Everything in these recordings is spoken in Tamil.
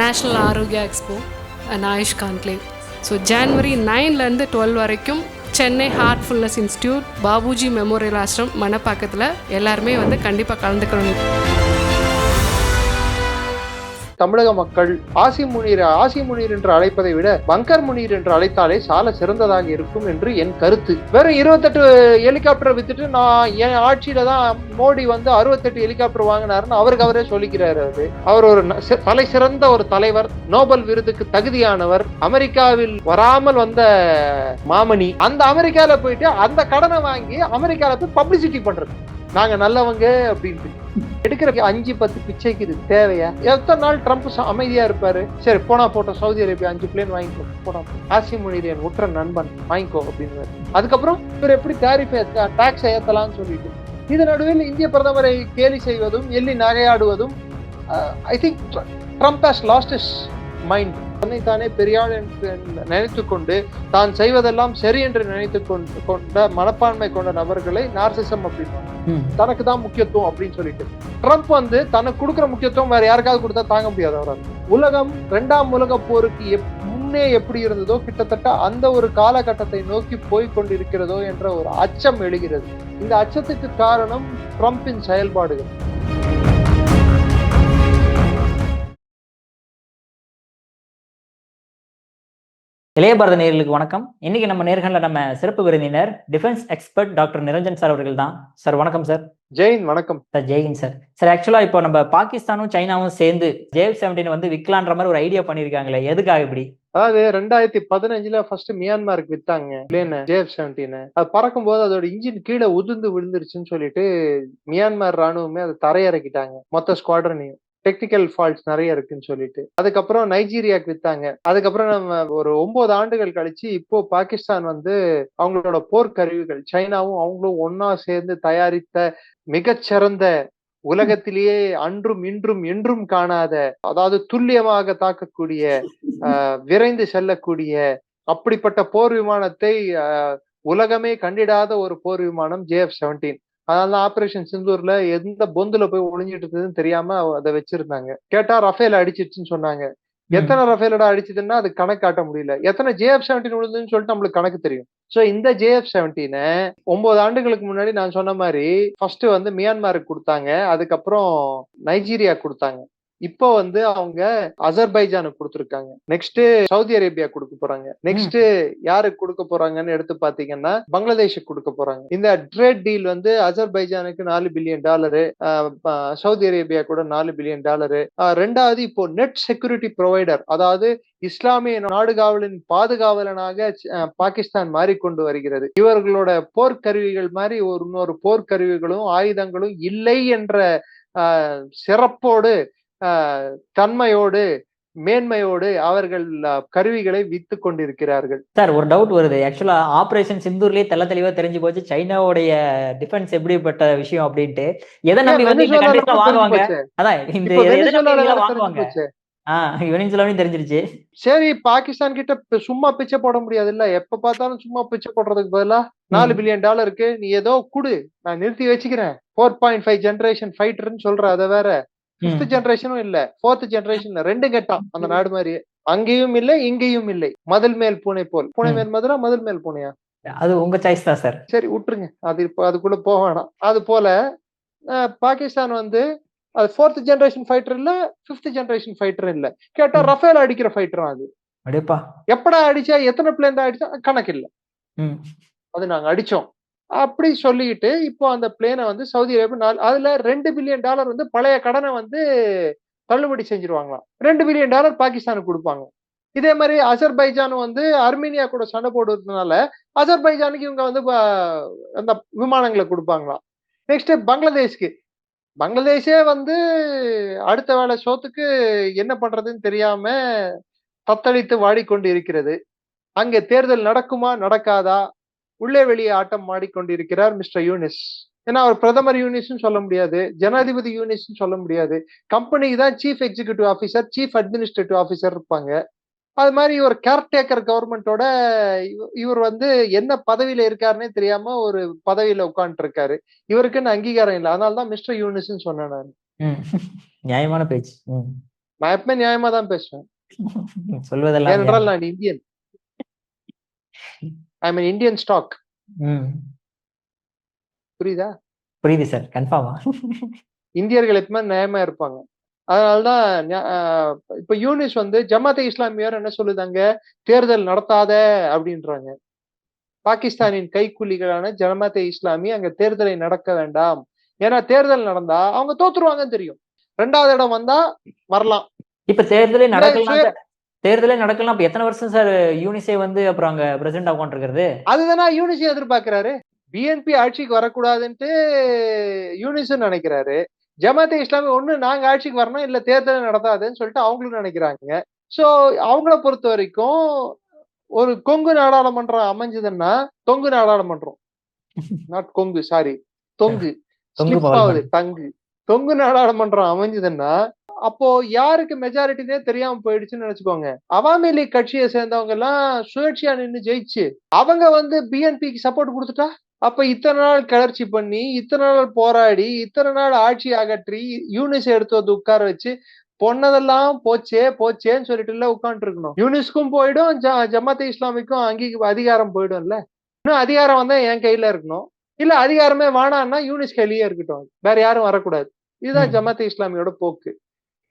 National Arogya expo and AYUSH conclave. So January 9லேருந்து 12 வரைக்கும் Chennai Heartfulness institute, Babuji memorial ashram, மணப்பாக்கத்தில் எல்லாருமே வந்து கண்டிப்பாக கலந்துக்கணும். தமிழக மக்கள் ஆசி முனீர் என்று அழைப்பதை விட பங்கர் முனீர் என்று அழைத்தாலே சால சிறந்ததாக இருக்கும் என்று என் கருத்து. வெறும் 28 ஹெலிகாப்டர் வித்துட்டு நான் என் ஆட்சியில தான் மோடி வந்து 68 ஹெலிகாப்டர் வாங்கினாருன்னு அவரே சொல்லிக்கிறாரு. அவர் ஒரு தலை சிறந்த ஒரு தலைவர், நோபல் விருதுக்கு தகுதியானவர், அமெரிக்காவில் வராமல் வந்த மாமணி. அந்த அமெரிக்கால போயிட்டு அந்த கடனை வாங்கி அமெரிக்கால போய் பப்ளிசிட்டி பண்றது, நாங்க நல்லவங்க அப்படின்ட்டு. எடுக்கிற 5-10 பிச்சைக்கு இது தேவையா? எத்தனை நாள் ட்ரம்ப் அமைதியா இருப்பாரு? சரி போனா போட்டோம், சவுதி அரேபியா 5 பிளேன் வாங்கிக்கோ, போனா ஆசி முனீர் என் உற்ற நண்பன் வாங்கிக்கோ அப்படின்னு. அதுக்கப்புறம் இவர் எப்படி டாக்ஸ் ஏத்தலாம்னு சொல்லிட்டு இது நடுவில் இந்திய பிரதமரை கேலி செய்வதும் எள்ளி நகையாடுவதும், I think Trump has lost his mind. தன்னைத்தானே பெரியாள் என்று நினைத்து கொண்டு தான் செய்வதெல்லாம் சரி என்று நினைத்து கொண்ட மனப்பான்மை கொண்ட நபர்களை நார்சிசம் அப்படின்வாங்க. தனக்கு தான் முக்கியத்துவம் அப்படின்னு சொல்லிட்டு ட்ரம்ப் வந்து தனக்கு கொடுக்குற முக்கியத்துவம் வேற யாருக்காவது கொடுத்தா தாங்க முடியாது அவரால். உலகம் 2ஆம் உலக போருக்கு முன்னே எப்படி இருந்ததோ கிட்டத்தட்ட அந்த ஒரு காலகட்டத்தை நோக்கி போய் கொண்டிருக்கிறதோ என்ற ஒரு அச்சம் எழுகிறது. இந்த அச்சத்துக்கு காரணம் ட்ரம்பின் செயல்பாடுகள். இளைய பாரத நேயர்களுக்கு வணக்கம். இன்னைக்கு நம்ம நேர்காணல நம்ம சிறப்பு விருந்தினர் defence expert doctor Niranjan sir அவர்கள் தான். சார் வணக்கம் சார். ஜெயின் வணக்கம் சார். ஜெயின் சார். சார் ஆக்சுவலா இப்போ நம்ம பாகிஸ்தானும் சைனாவும் சேர்ந்து JF-17 வந்து விற்கலான்ற மாதிரி ஒரு ஐடியா பண்ணிருக்காங்களே, எதுக்காக இப்படி? அதாவது 2015 ஃபர்ஸ்ட் மியான்மருக்கு வித்தாங்க பிளேன் JF-17. அது பறக்கும் போது அதோட இன்ஜின் கீழே உதிர்ந்து விழுந்துருச்சுன்னு சொல்லிட்டு மியான்மர் ராணுவமே அதை தரையிறக்கிட்டாங்க, மொத்த ஸ்குவாட்ரனையும். டெக்னிக்கல் ஃபால்ட்ஸ் நிறைய இருக்குன்னு சொல்லிட்டு அதுக்கப்புறம் நைஜீரியாக்கு வித்தாங்க. அதுக்கப்புறம் நம்ம ஒரு 9 ஆண்டுகள் கழிச்சு இப்போ பாகிஸ்தான் வந்து அவங்களோட போர்க்கருவிகள் சைனாவும் அவங்களும் ஒன்னா சேர்ந்து தயாரித்த மிகச்சிறந்த, உலகத்திலேயே அன்றும் இன்றும் என்றும் காணாத, அதாவது துல்லியமாக தாக்கக்கூடிய, விரைந்து செல்லக்கூடிய அப்படிப்பட்ட போர் விமானத்தை உலகமே கண்டிடாத ஒரு போர் விமானம் JF-17. அதனால ஆபரேஷன் சிந்தூர்ல எந்த பொந்துல போய் ஒளிஞ்சிட்டு இருந்ததுன்னு தெரியாம அதை வச்சிருந்தாங்க. கேட்டா ரஃபேல் அடிச்சிருச்சுன்னு சொன்னாங்க. எத்தனை ரஃபேலோட அடிச்சதுன்னா அது கணக்கு காட்ட முடியல. எத்தனை JF-17 விழுந்துன்னு சொல்லிட்டு நம்மளுக்கு கணக்கு தெரியும். சோ இந்த JF-17 9 ஆண்டுகளுக்கு முன்னாடி நான் சொன்ன மாதிரி ஃபர்ஸ்ட் வந்து மியான்மருக்கு கொடுத்தாங்க, அதுக்கப்புறம் நைஜீரியா கொடுத்தாங்க, இப்போ வந்து அவங்க அசர்பைஜானுக்கு கொடுத்துருக்காங்க, நெக்ஸ்ட் சவுதி அரேபியா கொடுக்க போறாங்க, நெக்ஸ்ட் யாருக்கு கொடுக்க போறாங்கன்னு எடுத்து பாத்தீங்கன்னா பங்களாதேஷுக்கு கொடுக்க போறாங்க. இந்த ட்ரேட் டீல் வந்து அசர்பைஜானுக்கு $4 பில்லியன், சவுதி அரேபியா கூட $4 பில்லியன். ரெண்டாவது இப்போ நெட் செக்யூரிட்டி ப்ரொவைடர், அதாவது இஸ்லாமிய நாடுகாவலின் பாதுகாவலனாக பாகிஸ்தான் மாறிக்கொண்டு வருகிறது. இவர்களோட போர்க்கருவிகள் மாதிரி இன்னொரு போர்க்கருவிகளும் ஆயுதங்களும் இல்லை என்ற சிறப்போடு, தன்மையோடு, மேன்மையோடு அவர்கள் கருவிகளை வித்து கொண்டிருக்கிறார்கள். சார் ஒரு டவுட் வருது. ஆக்சுவலா ஆபரேஷன் சிந்தூர்லயே தெளிவா தெரிஞ்சு போச்சு சைனாவுடைய டிஃபென்ஸ் எப்படிப்பட்ட விஷயம் அப்படின்ட்டு. எதை நம்பி வந்து இந்த கண்ட்ரிஸ்ல வாங்குவாங்க? அதான் இந்த வாங்குவாங்க. வெனிசுலாவையும் தெரிஞ்சிருச்சு. சரி, பாகிஸ்தான் கிட்ட சும்மா பிச்சை போட முடியாது இல்ல. எப்ப பார்த்தாலும் சும்மா பிச்சை போடுறதுக்கு பதிலா $4 பில்லியன் நீ ஏதோ குடு, நான் நிறுத்தி வச்சுக்கிறேன். 4.5 ஜெனரேஷன் ஃபைட்டர்னு சொல்ற, அதை வேற 5th ஜெனரேஷனும் இல்ல, 4th ஜெனரேஷன் 2 கட்டம் அந்த நாடு மாதிரியே. அங்கேயும் இல்லை இங்கேயும் இல்லை, மதில் மேல் பூனை போல். பூனை மேல் மதுரா, மதில் மேல் பூனையா? அது உங்க சாய்ஸ் தான் சார். சரி விட்டுருங்க, அது இப்ப அதுக்குள்ள போக வேணாம். அது போல பாகிஸ்தான் வந்து அது 4th ஜெனரேஷன் ஃபைட்டர் இல்ல, 5th ஜெனரேஷன் ஃபைட்டர் இல்ல. கேட்டா ரஃபேல் அடிக்கிற ஃபைட்டர் அது. எப்படா அடிச்சா, எத்தனை பிளேன் தான் அடிச்சா கணக்கு இல்ல, அது நாங்க அடிச்சோம் அப்படி சொல்லிட்டு இப்போ அந்த பிளேனை வந்து சவுதி அரேபியா அதுல $2 பில்லியன் வந்து பழைய கடனை வந்து தள்ளுபடி செஞ்சிருவாங்களாம். $2 பில்லியன் பாகிஸ்தானுக்கு கொடுப்பாங்க. இதே மாதிரி அசர்பைஜான் வந்து அர்மீனியா கூட சண்டை போடுறதுனால அசர்பைஜானுக்கு இவங்க வந்து அந்த விமானங்களை கொடுப்பாங்களாம். நெக்ஸ்ட் பங்களாதேஷே வந்து அடுத்த வேலை சோத்துக்கு என்ன பண்றதுன்னு தெரியாம தத்தளித்து வாடிக்கொண்டு இருக்கிறது. அங்கே தேர்தல் நடக்குமா நடக்காதா, உள்ளே வெளியே ஆட்டம் ஆடிக்கொண்டிருக்கிறார் மிஸ்டர் யூனிஸ். ஏன்னா அவர் பிரதமர் யூனிஸ்ன்னு சொல்ல முடியாது, ஜனாதிபதி யூனிஸ்ன்னு சொல்ல முடியாது. கம்பெனிக்கு தான் chief executive officer, chief administrative officer இருப்பாங்க. அது மாதிரி ஒரு கேர்டேக்கர் கவர்மெண்டோட இவர் வந்து என்ன பதவியில இருக்காருன்னே தெரியாம ஒரு பதவியில உட்கார்ந்து இருக்காரு. இவருக்குன்னு அங்கீகாரம் இல்லை. அதனாலதான் மிஸ்டர் யூனிஸ்ன்னு சொன்னேன் நான். நியாயமான பேச்சு. நான் எப்பவுமே நியாயமா தான் பேசுவேன். சொல்வதெல்லாம் ஏனென்றால் நான் இந்தியன். ஐ மீன் இந்தியன் ஸ்டாக். புரியுதா? புரியுது சார். கன்ஃபார்மா? இந்தியர்கள் எப்பவுமே நியாயமா இருப்பாங்க. அதனாலதான் இப்ப யூனிஸ் வந்து ஜமாத்தே இஸ்லாமியர் என்ன சொல்லுதாங்க, தேர்தல் நடத்தாத அப்படின்றாங்க. பாகிஸ்தானின் கைக்கூலிகளான ஜமாத்தே இஸ்லாமி அங்க தேர்தலை நடக்க வேண்டாம், ஏன்னா தேர்தல் நடந்தா அவங்க தோத்துருவாங்கன்னு தெரியும். 2வது இடம் வந்தா வரலாம். இப்ப தேர்தலே நடக்கலாம். அப்ப எத்தனை வருஷம் சார் யூனிஸே வந்து அப்புறம் அங்க பிரசிடென்ட் உட்காந்துருக்கிறது? அதுதானா யூனிஸே எதிர்பார்க்கிறாரு. பிஎன்பி ஆட்சிக்கு வரக்கூடாதுன்ட்டு யூனிஸ் நினைக்கிறாரு. ஜமாத்தே இஸ்லாமி ஒண்ணு நாங்க ஆட்சிக்கு வரணும், இல்ல தேர்தல் நடத்தாதுன்னு சொல்லிட்டு அவங்களும் நினைக்கிறாங்க. சோ அவங்கள பொறுத்த வரைக்கும் ஒரு கொங்கு நாடாளுமன்றம் அமைஞ்சதுன்னா, தொங்கு நாடாளுமன்றம், நாட் கொங்கு, சாரி, தொங்கு, ஸ்லிப் ஆகுது, தங்கு, தொங்கு நாடாளுமன்றம் அமைஞ்சதுன்னா, அப்போ யாருக்கு மெஜாரிட்டினே தெரியாம போயிடுச்சுன்னு நினைச்சுக்கோங்க. அவாமி லீக் கட்சியை சேர்ந்தவங்க எல்லாம் சுயேட்சையா நின்று ஜெயிச்சு அவங்க வந்து பிஎன்பிக்கு சப்போர்ட் கொடுத்துட்டா, அப்ப இத்தனை நாள் கிளர்ச்சி பண்ணி, இத்தனை நாள் போராடி, இத்தனை நாள் ஆட்சி அகற்றி யூனிஸ் எடுத்து வந்து உட்கார வச்சு பொன்னதெல்லாம் போச்சேன்னு சொல்லிட்டு இல்ல உட்காந்துட்டு இருக்கணும். யூனிஸ்க்கும் போயிடும், ஜமாத்தே இஸ்லாமிக்கும் அதிகாரம் போயிடும்ல. இன்னும் அதிகாரம் வந்தா என் கையில இருக்கணும், இல்ல அதிகாரமே வேணான்னா யூனிஸ் கையிலேயே இருக்கட்டும், வேற யாரும் வரக்கூடாது. இதுதான் ஜமாத்தே இஸ்லாமியோட போக்கு.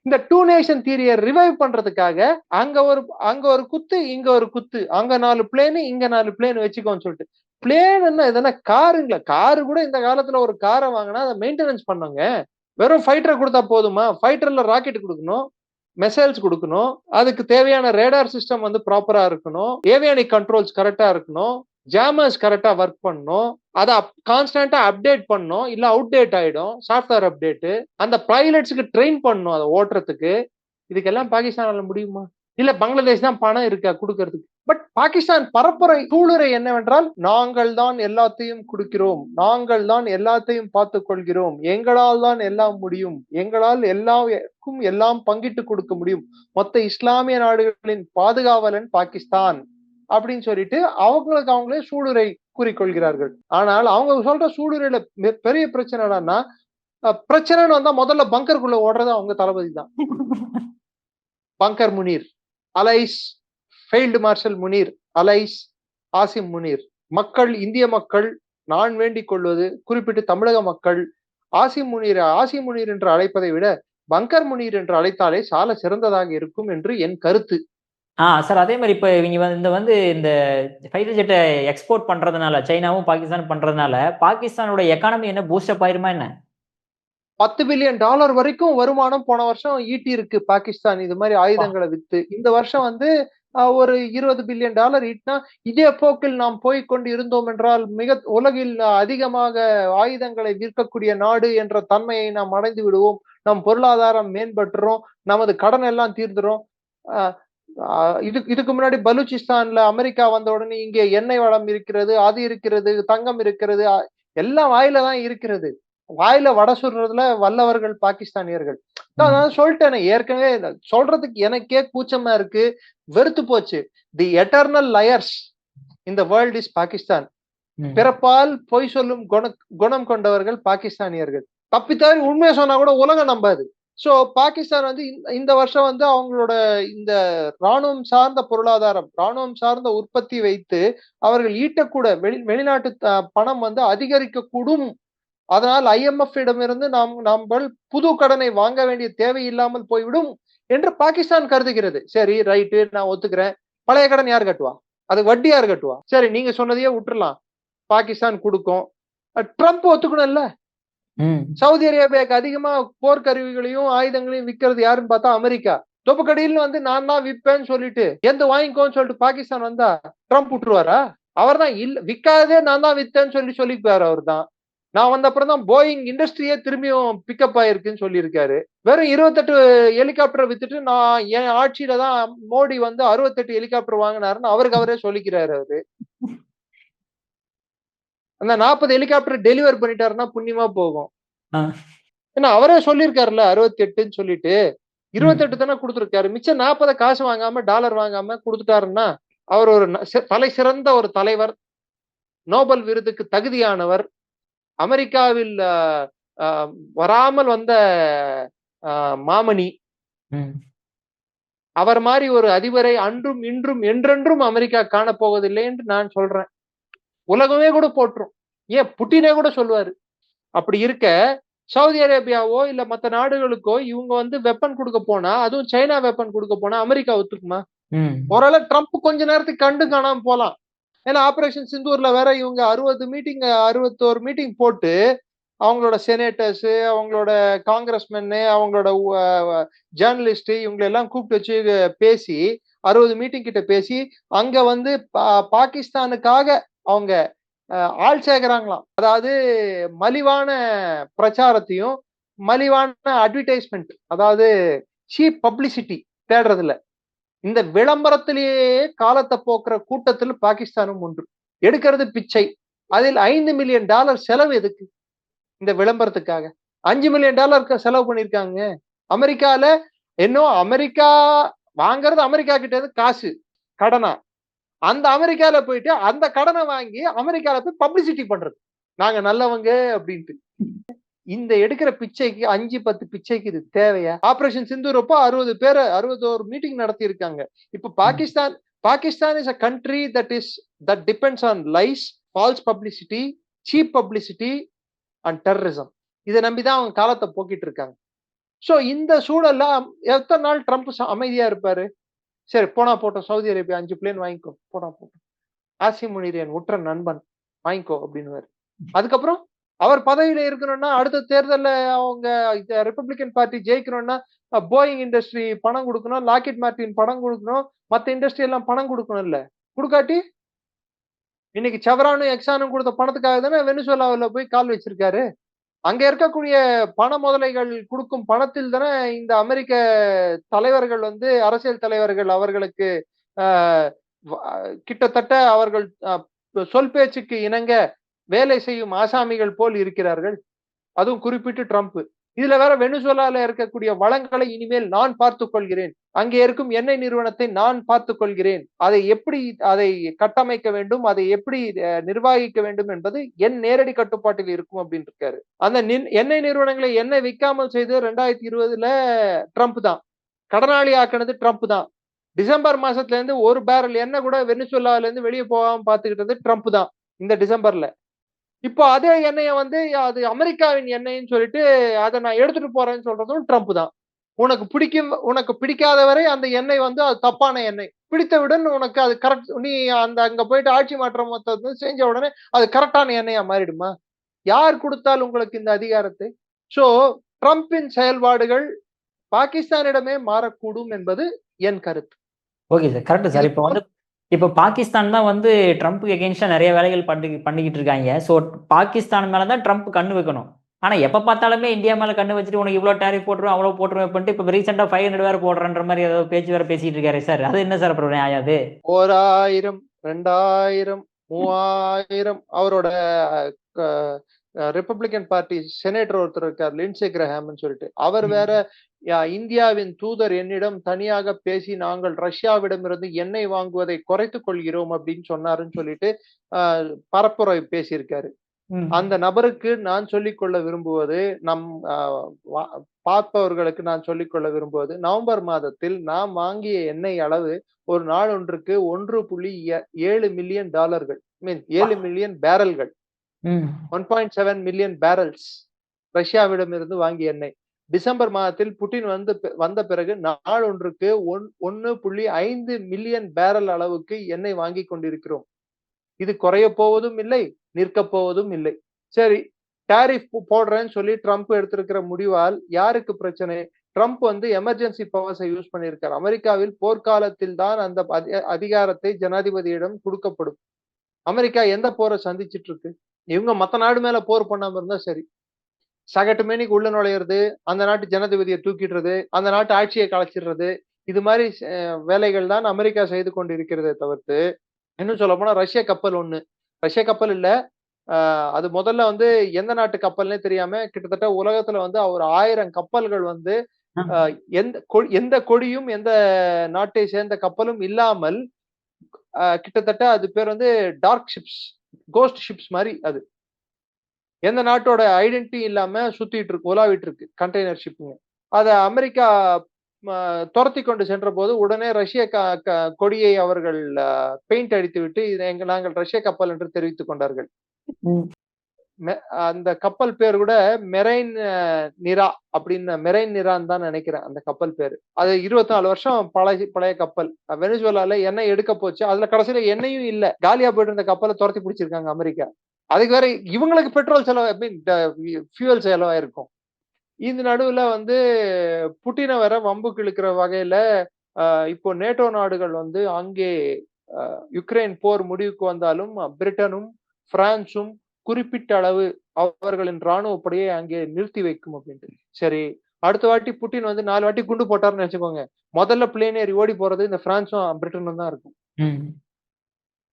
இந்த 2 நேஷன் தியரியை ரிவைவ் பண்றதுக்காக அங்க ஒரு குத்து, இங்க ஒரு குத்து, அங்க 4 பிளேன், இங்க 4 பிளேன் வச்சுக்கோன்னு சொல்லிட்டு. பிளேன் எதனா காருங்களா? காரு கூட இந்த காலத்துல ஒரு காரை வாங்கினா அதை மெயின்டெனன்ஸ் பண்ணுங்க. வெறும் ஃபைட்டரை கொடுத்தா போதுமா? ஃபைட்டர்ல ராக்கெட் கொடுக்கணும், மிசைல்ஸ் கொடுக்கணும், அதுக்கு தேவையான ரேடார் சிஸ்டம் வந்து ப்ராப்பரா இருக்கணும், ஏவியானிக் கண்ட்ரோல்ஸ் கரெக்டா இருக்கணும், ஜாமர்ஸ் கரெக்டா ஒர்க் பண்ணணும், அதை கான்ஸ்டன்டா அப்டேட் பண்ணணும், இல்ல அவுடேட் ஆயிடும் சாஃப்ட்வேர் அப்டேட். அந்த பைலட்ஸுக்கு ட்ரெயின் பண்ணணும் அதை ஓட்டுறதுக்கு. இதுக்கெல்லாம் பாகிஸ்தானால முடியுமா? இல்ல பங்களாதேஷ் தான் பணம் இருக்கா கொடுக்கறதுக்கு? பட் பாகிஸ்தான் பரப்புரை சூளுரை என்னவென்றால், நாங்கள் தான் எல்லாத்தையும் கொடுக்கிறோம், நாங்கள் தான் எல்லாத்தையும் பார்த்துக் கொள்கிறோம், எங்களால் தான் எல்லாம் முடியும், எங்களால் எல்லாருக்கும் எல்லாம் பங்கிட்டு கொடுக்க முடியும், மொத்த இஸ்லாமிய நாடுகளின் பாதுகாவலன் பாகிஸ்தான் அப்படின்னு சொல்லிட்டு அவங்களே சூளுரை கூறிக்கொள்கிறார்கள். ஆனால் அவங்க சொல்ற சூளுரையில பெரிய பிரச்சனை என்னன்னா, பிரச்சனைன்னு வந்தா முதல்ல பங்கருக்குள்ள ஓடுறது அவங்க தளபதி தான். Bunker Munir alias, failed marshal Munir alias, Asim Munir. மக்கள், இந்திய மக்கள், நான் வேண்டிக் கொள்வது, குறிப்பிட்டு தமிழக மக்கள் ஆசிம் முனீர் என்று அழைப்பதை விட பங்கர் முனீர் என்று அழைத்தாலே சால சிறந்ததாக இருக்கும் என்று என் கருத்து. சார், அதே மாதிரி இப்ப இவங்க இந்த ஃபைட்டர் ஜெட்டை எக்ஸ்போர்ட் பண்றதுனால, சைனாவும் பாகிஸ்தான் பண்றதுனால பாகிஸ்தானோட எக்கானமி என்ன பூஸ்டப் ஆயிருமா என்ன? $10 பில்லியன் வரைக்கும் வருமானம் போன வருஷம் ஈட்டி இருக்கு பாகிஸ்தான் இது மாதிரி ஆயுதங்களை வித்து. இந்த வருஷம் வந்து ஒரு $20 பில்லியன் ஈட்டினா, இதே போக்கில் நாம் போய்கொண்டு இருந்தோம் என்றால் உலகில் அதிகமாக ஆயுதங்களை விற்கக்கூடிய நாடு என்ற தன்மையை நாம் அடைந்து விடுவோம். நம் பொருளாதாரம் மேம்பட்டுரும், நமது கடன் எல்லாம் தீர்ந்துரும். இதுக்கு முன்னாடி பலூச்சிஸ்தான்ல அமெரிக்கா வந்த உடனே இங்கே எண்ணெய் வளம் இருக்கிறது, அது இருக்கிறது, தங்கம் இருக்கிறது, எல்லாம் வாயில தான் இருக்கிறது. வாயில வடை சுடுறதுல வல்லவர்கள் பாகிஸ்தானியர்கள். நான் சொல்லிட்டேன் ஏற்கனவே, சொல்றதுக்கு எனக்கே கூச்சமா இருக்கு, வெறுத்து போச்சு. தி எட்டர்னல் லயர்ஸ் இந்த வேர்ல்ட் இஸ் பாகிஸ்தான். பிறப்பால் பொய் சொல்லும் குணம் கொண்டவர்கள் பாகிஸ்தானியர்கள். தப்பித்தவறி உண்மையை சொன்னா கூட உலகம் நம்பாது. சோ பாகிஸ்தான் வந்து இந்த வருஷம் வந்து அவங்களோட இந்த ராணுவம் சார்ந்த பொருளாதாரம், ராணுவம் சார்ந்த உற்பத்தி வைத்து அவர்கள் ஈட்டக்கூட வெளிநாட்டு பணம் வந்து அதிகரிக்க கூடும். அதனால் IMF இடமிருந்து நாம் புது கடனை வாங்க வேண்டிய தேவை இல்லாமல் போய்விடும் என்று பாகிஸ்தான் கருதுகிறது. சரி, ரைட்டு, நான் ஒத்துக்கிறேன். பழைய கடன் யார் கட்டுவா? அது வட்டி யார் கட்டுவா? சரி, நீங்க சொன்னதையே விட்டுறலாம், பாகிஸ்தான் கொடுக்கும். ட்ரம்ப் ஒத்துக்கணும் இல்ல? சவுதி அரேபியாவுக்கு அதிகமா போர்க்கருவிகளையும் ஆயுதங்களையும் விற்கிறது யாருன்னு பார்த்தா அமெரிக்கா. தொப்புக்கடியில் வந்து நான் தான் விற்பேன்னு சொல்லிட்டு எந்த வாங்கிக்கோன்னு சொல்லிட்டு பாகிஸ்தான் வந்தா ட்ரம்ப் விட்டுருவாரா? அவர் தான் இல்ல, விற்காதே நான் தான் வித்தேன்னு சொல்லிப்பாரு. அவர் தான் நான் வந்த அப்புறம் தான் போயிங் இண்டஸ்ட்ரியே திரும்பியும் பிக்கப் ஆயிருக்குன்னு சொல்லியிருக்காரு. வெறும் 28 ஹெலிகாப்டர் வித்துட்டு நான் என் ஆட்சியில தான் மோடி வந்து 68 ஹெலிகாப்டர் வாங்கினாருன்னு அவரே சொல்லிக்கிறாரு. அவரு அந்த 40 ஹெலிகாப்டர் டெலிவர் பண்ணிட்டாருன்னா புண்ணியமா போகும். ஏன்னா அவரே சொல்லியிருக்காருல்ல 68ன்னு சொல்லிட்டு. 28 தானே கொடுத்துருக்காரு. மிச்சம் 40 காசு வாங்காம டாலர் வாங்காம கொடுத்துட்டாருன்னா அவர் ஒரு தலை சிறந்த ஒரு தலைவர், நோபல் விருதுக்கு தகுதியானவர், அமெரிக்காவில் வராமல் வந்த மாமணி. அவர் மாதிரி ஒரு அதிபரை அன்றும் இன்றும் என்றென்றும் அமெரிக்கா காணப்போவதில்லை என்று நான் சொல்றேன். உலகமே கூட போற்றும். ஏன் புட்டினே கூட சொல்லுவாரு. அப்படி இருக்க சவுதி அரேபியாவோ இல்ல மத்த நாடுகளுக்கோ இவங்க வந்து வெப்பன் கொடுக்க போனா, அதுவும் சைனா வெப்பன் கொடுக்க போனா அமெரிக்கா ஒத்துக்குமா? ஓரளவு ட்ரம்ப் கொஞ்ச நேரத்துக்கு கண்டு காணாம போலாம். ஏன்னா ஆபரேஷன் சிந்தூர்ல வேற இவங்க 61 மீட்டிங் போட்டு அவங்களோட செனேட்டர்ஸ், அவங்களோட காங்கிரஸ்மென்னு, அவங்களோட ஜேர்னலிஸ்ட் இவங்களை எல்லாம் கூப்பிட்டு வச்சு பேசி 60 மீட்டிங் கிட்ட பேசி அங்க வந்து பாகிஸ்தானுக்காக அவங்க ஆள் சேர்க்கிறாங்களாம். அதாவது மலிவான பிரச்சாரத்தையும் மலிவான அட்வர்டைஸ்மெண்ட், அதாவது சீப் பப்ளிசிட்டி தேடுறதுல இந்த விளம்பரத்திலேயே காலத்தை போக்குற கூட்டத்தில் பாகிஸ்தானும் ஒன்று. எடுக்கிறது பிச்சை. அதில் $5 மில்லியன் செலவு எதுக்கு? இந்த விளம்பரத்துக்காக $5 மில்லியன் செலவு பண்ணிருக்காங்க. அமெரிக்கால இன்னும் அமெரிக்கா வாங்குறது அமெரிக்கா கிட்ட இருந்து காசு கடனா, அந்த அமெரிக்கால போயிட்டு அந்த கடனை வாங்கி அமெரிக்கால போய் பப்ளிசிட்டி பண்றது, நாங்க நல்லவங்க அப்படின்ட்டு. இந்த எடுக்கிற பிச்சைக்கு 5-10 பிச்சைக்கு இது தேவையா? ஆபரேஷன் சிந்தூர் அப்போ 61 மீட்டிங் நடத்தி இருக்காங்க. இப்ப Pakistan is a country that depends on lies, false publicity, cheap publicity and terrorism. இதை நம்பிதான் அவங்க காலத்தை போக்கிட்டு இருக்காங்க. சோ இந்த சூழல்ல எத்தனை நாள் ட்ரம்ப் அமைதியா இருப்பாரு? சரி போனா போட்டோம், சவுதி அரேபியா 5 பிளேன் வாங்கிக்கோ, போனா போட்டோம், ஆசிம் முனீர் என் உற்ற நண்பன் வாங்கிக்கோ அப்படின்னு. அதுக்கப்புறம் அவர் பதவியில இருக்கணும்னா அடுத்த தேர்தல்ல அவங்க ரிப்பப்ளிகன் பார்ட்டி ஜெயிக்கணும்னா போயிங் இண்டஸ்ட்ரி பணம் கொடுக்கணும், லாக்கிட் மார்டின் பணம் கொடுக்கணும், மத்த இண்டஸ்ட்ரி எல்லாம் பணம் கொடுக்கணும். இல்ல கொடுக்காட்டி இன்னைக்கு செவரானும் எக்ஸானும் கொடுத்த பணத்துக்காக தானே வெனிசுவேலாவில போய் கால் வச்சிருக்காரு. அங்க இருக்கக்கூடிய பண முதலைகள் கொடுக்கும் பணத்தில் தானே இந்த அமெரிக்க தலைவர்கள் வந்து அரசியல் தலைவர்கள் அவர்களுக்கு கிட்டத்தட்ட அவர்கள் சொல் பேச்சுக்கு இணங்க வேலை செய்யும் ஆசாமிகள் போல் இருக்கிறார்கள். அதுவும் குறிப்பிட்டு ட்ரம்ப். இதுல வேற வெனிசுவேலால இருக்கக்கூடிய வளங்களை இனிமேல் நான் பார்த்துக் கொள்கிறேன், அங்கே இருக்கும் எண்ணெய் நிறுவனத்தை நான் பார்த்துக் கொள்கிறேன், அதை கட்டமைக்க வேண்டும், அதை எப்படி நிர்வகிக்க வேண்டும் என்பது என் நேரடி கட்டுப்பாட்டில் இருக்கும் அப்படின்னு இருக்காரு. அந்த எண்ணெய் நிறுவனங்களை எண்ணெய் விற்காமல் செய்து 2020 ட்ரம்ப் தான். கடனாளி ஆக்கினது ட்ரம்ப் தான். டிசம்பர் மாசத்துல இருந்து ஒரு பேரல் எண்ணெய் கூட வெனிசுவேலால இருந்து வெளியே போகாம பாத்துக்கிட்டது ட்ரம்ப் தான் இந்த டிசம்பர்ல. இப்போ அதே எண்ணெயை வந்து அது அமெரிக்காவின் எண்ணெய்ன்னு சொல்லிட்டு அதை நான் எடுத்துட்டு போறேன்னு சொல்றதும் ட்ரம்ப் தான். உனக்கு பிடிக்காத வரை அந்த எண்ணெய் வந்து அது தப்பான எண்ணெய், பிடித்தவுடன் உனக்கு அது கரெக்ட், நீ அங்க போயிட்டு ஆட்சி மாற்றம் செஞ்ச உடனே அது கரெக்டான எண்ணெயா மாறிடுமா? யார் கொடுத்தால் உங்களுக்கு இந்த அதிகாரத்தை? சோ ட்ரம்பின் செயல்பாடுகள் பாகிஸ்தானிடமே மாறக்கூடும் என்பது என் கருத்து. Okay sir, correct sir. இப்போ பாகிஸ்தான் தான் வந்து ட்ரம்ப்புக்கு எகெயின்ஸ்டா நிறைய வேலைகள் பண்ணிக்கிட்டு இருக்காங்க. ஸோ பாகிஸ்தான் மேல தான் ட்ரம்ப் கண்ணு வைக்கணும். ஆனா எப்ப பார்த்தாலுமே இந்தியா மேல கண்ணு வச்சுட்டு உனக்கு இவ்வளவு டேரிஃப் போட்டுருவோம் அவ்வளவு போட்டுருவேன் பண்ணிட்டு இப்போ ரீசெண்டா 500 வேற போடுறன்ற மாதிரி ஏதோ பேச்சு வேற பேசிட்டு இருக்காரு சார். அது என்ன சார் அப்புறம் ஆயாது? 1000, 2000, 3000 அவரோட ரிப்பப்ளிகன் பார்ட்டி செனேட்டர் ஒருத்தர் இருக்கார், லிண்ட்சே கிரஹாம்னு சொல்லிட்டு, அவர் வேற இந்தியாவின் தூதர் என்னிடம் தனியாக பேசி நாங்கள் ரஷ்யாவிடமிருந்து எண்ணெய் வாங்குவதை குறைத்துக் கொள்கிறோம் அப்படின்னு சொன்னாருன்னு சொல்லிட்டு பரப்புரை பேசியிருக்காரு. அந்த நபருக்கு நான் சொல்லிக்கொள்ள விரும்புவது, பார்ப்பவர்களுக்கு நான் சொல்லிக்கொள்ள விரும்புவது, நவம்பர் மாதத்தில் நாம் வாங்கிய எண்ணெய் அளவு ஒரு நாள் ஒன்றுக்கு $1.7 மில்லியன், மீன் 7 மில்லியன் பேரல்கள், 1.7 மில்லியன் பேரல்ஸ் ரஷ்யாவிடமிருந்து வாங்கிய எண்ணெய். டிசம்பர் மாதத்தில் புட்டின் வந்த பிறகு நாள் ஒன்றுக்கு 1.5 மில்லியன் பேரல் அளவுக்கு எண்ணெய் வாங்கி கொண்டிருக்கிறோம். இது குறைய போவதும் இல்லை, நிற்க போவதும் இல்லை. சரி, டாரிஃப் போடுறேன்னு சொல்லி ட்ரம்ப் எடுத்திருக்கிற முடிவால் யாருக்கு பிரச்சனை? ட்ரம்ப் வந்து எமர்ஜென்சி பவர்ஸை யூஸ் பண்ணியிருக்கார். அமெரிக்காவில் போர்க்காலத்தில் தான் அந்த அதிகாரத்தை ஜனாதிபதியிடம் கொடுக்கப்படும். அமெரிக்கா எந்த போரை சந்திச்சிட்டு இருக்கு? இவங்க மத்த நாடு மேல போர் பண்ணாம இருந்தா சரி, சகட்டு மேனிக்கு உள்ள நுழையிறது, அந்த நாட்டு ஜனாதிபதியை தூக்கிடுறது, அந்த நாட்டு ஆட்சியை கலைச்சிடுறது, இது மாதிரி வேலைகள் தான் அமெரிக்கா செய்து கொண்டிருக்கிறதை தவிர்த்து, இன்னும் சொல்ல போனா ரஷ்ய கப்பல் இல்ல, அது முதல்ல வந்து எந்த நாட்டு கப்பல்னே தெரியாம கிட்டத்தட்ட உலகத்துல வந்து ஒரு 1000 கப்பல்கள் வந்து எந்த கொடியும் எந்த நாட்டை சேர்ந்த கப்பலும் இல்லாமல் கிட்டத்தட்ட அது பேர் வந்து டார்க் ஷிப்ஸ், கோஸ்ட் ஷிப்ஸ் மாதிரி, அது எந்த நாட்டோட ஐடென்டிட்டி இல்லாம சுத்திட்டு இருக்கு, உலாவிட்டு இருக்கு, கண்டெய்னர் ஷிப்புங்க. அத அமெரிக்கா துரத்தி கொண்டு சென்ற போது உடனே ரஷ்ய கொடியை அவர்கள் பெயிண்ட் அடித்து விட்டு நாங்கள் ரஷ்ய கப்பல் என்று தெரிவித்துக் கொண்டார்கள். அந்த கப்பல் பேர் கூட மெரைன் நிரா அப்படின்னு, மெரைன் நிரான்னு தான் நினைக்கிறேன் அந்த கப்பல் பேரு. அது 24 வருஷம் பழைய கப்பல். வெனிசுவேலால எண்ணெய் எடுக்க போச்சு, அதுல கடைசியில எண்ணெயும் இல்ல, காலியா போயிட்டு இருந்த கப்பலை துரத்தி பிடிச்சிருக்காங்க அமெரிக்கா. அதுக்கு வேற இவங்களுக்கு பெட்ரோல் செலவு, ஃபியூவல் செலவா இருக்கும். இந்த நடுவுல வந்து புட்டினை வேற வம்புக்கு இழுக்கிற வகையில இப்போ நேட்டோ நாடுகள் வந்து அங்கே யுக்ரைன் போர் முடிவுக்கு வந்தாலும் பிரிட்டனும் பிரான்சும் குறிப்பிட்ட அளவு அவர்களின் ராணுவ படையை அங்கே நிறுத்தி வைக்கும் அப்படின்ட்டு. சரி, அடுத்த வாட்டி புட்டின் வந்து 4 வாட்டி குண்டு போட்டாருன்னு நினைச்சுக்கோங்க, முதல்ல பிளேன் ஏறி ஓடி போறது இந்த பிரான்சும் பிரிட்டனும் தான் இருக்கும்.